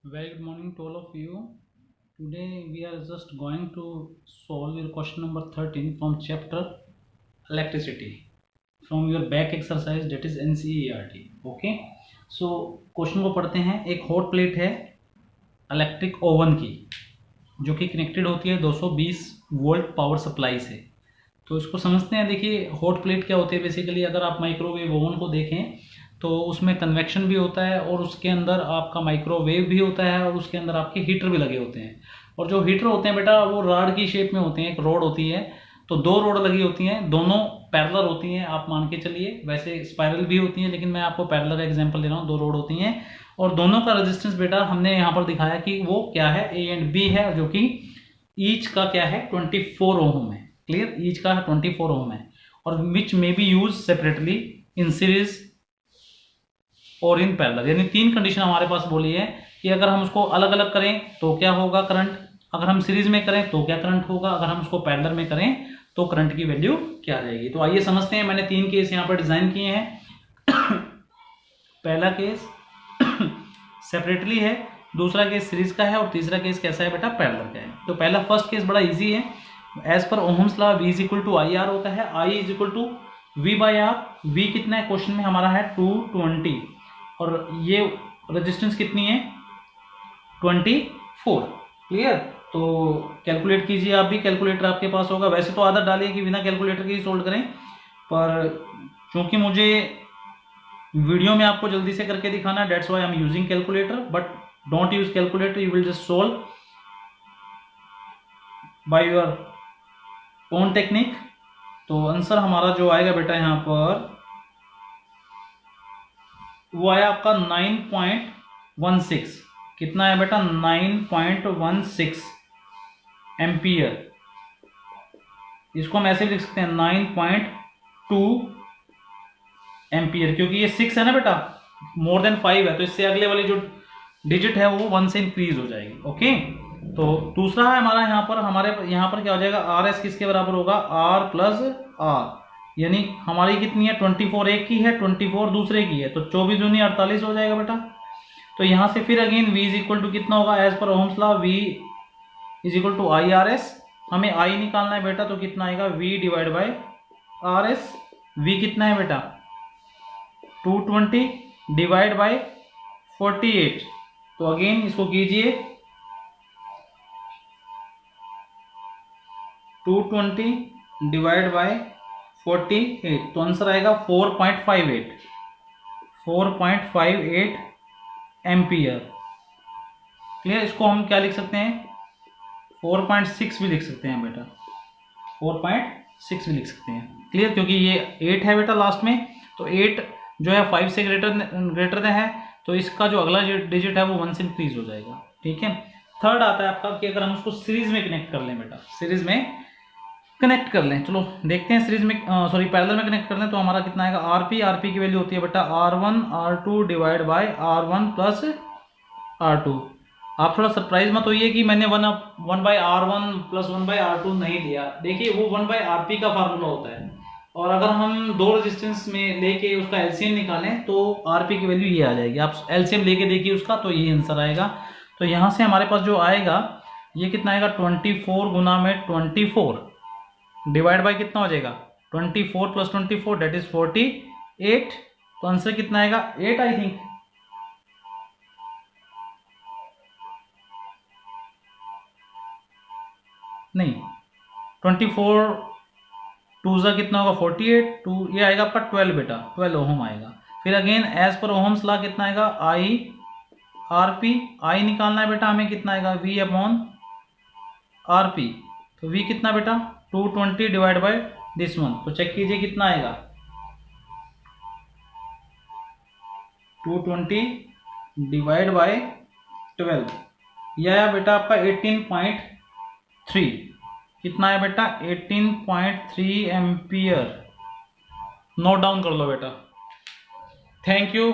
Very good morning to all of you. Today we are just going to solve your question number 13 from chapter electricity from your back exercise, that is NCERT. Okay, so question को पढ़ते हैं। एक hot plate है electric oven की जो कि connected होती है 220 वोल्ट पावर सप्लाई से। तो इसको समझते हैं। देखिए हॉट प्लेट क्या होती है बेसिकली, अगर आप माइक्रोवेव ओवन को देखें तो उसमें कन्वेक्शन भी होता है और उसके अंदर आपका माइक्रोवेव भी होता है और उसके अंदर आपके हीटर भी लगे होते हैं। और जो हीटर होते हैं बेटा वो रॉड की शेप में होते हैं, एक रोड होती है, तो दो रोड लगी होती हैं, दोनों पैरेलल होती हैं। आप मान के चलिए, वैसे स्पाइरल भी होती हैं लेकिन मैं आपको पैरेलल का एग्जांपल दे रहा हूँ। दो रोड होती हैं और दोनों का रेजिस्टेंस बेटा हमने यहाँ पर दिखाया कि वो क्या है, ए एंड बी है, जो कि ईच का क्या है 24 ओम है। क्लियर, ईच का 24 ओम है और which may be use separately in series और इन पैरेलल। यानी तीन कंडीशन हमारे पास बोली है कि अगर हम उसको अलग अलग करें तो क्या होगा करंट, अगर हम सीरीज में करें तो क्या करंट होगा, अगर हम उसको पैरेलल में करें तो करंट की वैल्यू क्या रहेगी। तो आइए समझते हैं। मैंने तीन केस यहाँ पर डिजाइन किए हैं। पहला केस सेपरेटली है, दूसरा केस सीरीज का है और तीसरा केस कैसा है बेटा, पैरेलल का है। तो पहला फर्स्ट केस बड़ा इजी है। As per Ohm's law V is equal to I R होता है, I is equal to V by R. V कितना है क्वेश्चन में हमारा है 220 और ये रेजिस्टेंस कितनी है 24। क्लियर, तो कैलकुलेट कीजिए आप भी, कैलकुलेटर आपके पास होगा। वैसे तो आदत डालिए कि बिना कैलकुलेटर के ही सोल्व करें, पर क्योंकि मुझे वीडियो में आपको जल्दी से करके दिखाना है, that's why I am using calculator. But don't use calculator, you will just solve by your own technique. तो आंसर हमारा जो आएगा बेटा यहाँ पर वो आया आपका 9.16। कितना है बेटा, 9.16 एम्पियर। इसको हम ऐसे भी लिख सकते हैं 9.2 एम्पियर, क्योंकि ये 6 है ना बेटा, मोर देन 5 है, तो इससे अगले वाली जो डिजिट है वो 1 से इंक्रीज हो जाएगी। ओके, तो दूसरा है हमारा यहाँ पर, हमारे यहाँ पर क्या हो जाएगा, आर एस किसके बराबर होगा, आर प्लस आर। यानी हमारी कितनी है 24 एक की है, 24 दूसरे की है, तो 24 दूनी 48 हो जाएगा बेटा। तो यहाँ से फिर again V is equal to कितना होगा, as per Ohm's law V is equal to I R S. हमें I निकालना है बेटा, तो कितना आएगा V divide by R S. V कितना है बेटा 220 डिवाइड बाई 48। तो अगेन इसको कीजिए 220 डिवाइड बाई 48, तो आंसर आएगा 4.58 एम्पियर। क्लियर, इसको हम क्या लिख सकते हैं 4.6 भी लिख सकते हैं बेटा, 4.6 भी लिख सकते हैं। क्लियर, क्योंकि ये 8 है बेटा लास्ट में, तो 8 जो है 5 से ग्रेटर है, तो इसका जो अगला डिजिट है वो 1 से इंक्रीज हो जाएगा। ठीक है, थर्ड आता है आपका कि अगर हम उसको सीरीज में कनेक्ट कर लें बेटा, सीरीज में कनेक्ट कर लें। चलो देखते हैं सीरीज में, सॉरी पैरेलल में कनेक्ट कर लें तो हमारा कितना आएगा, आरपी। आरपी की वैल्यू होती है बेटा R1 R2 divide by R1 plus R2। आप थोड़ा सरप्राइज मत होइए कि मैंने 1 by R1 plus 1 by R2 नहीं दिया। देखिए वो 1 बाई RP का फार्मूला होता है, और अगर हम दो रेजिस्टेंस में लेके उसका एलसीएम निकालें तो आरपी की वैल्यू ये आ जाएगी। आप एलसीएम लेके देखिए उसका, तो ये आंसर आएगा। तो यहाँ से हमारे पास जो आएगा ये कितना आएगा 24 गुना में 24 डिवाइड बाय कितना हो जाएगा 24 प्लस 24 दैट इज 48। तो आंसर कितना आएगा 8 आई थिंक। नहीं, 24 टू ज़ा कितना होगा 48, टू ये आएगा आपका 12 बेटा, 12 ओहम आएगा। फिर again as per Ohm's law कितना आएगा, आई आर पी। आई निकालना है बेटा हमें, कितना आएगा V अपॉन आर पी। तो V कितना बेटा 220 डिवाइड बाय दिस वन, तो चेक कीजिए कितना आएगा 220 डिवाइड बाय 12, यह आया बेटा आपका 18.3। कितना है बेटा 18.3 एम्पियर। नोट डाउन कर लो बेटा। Thank you.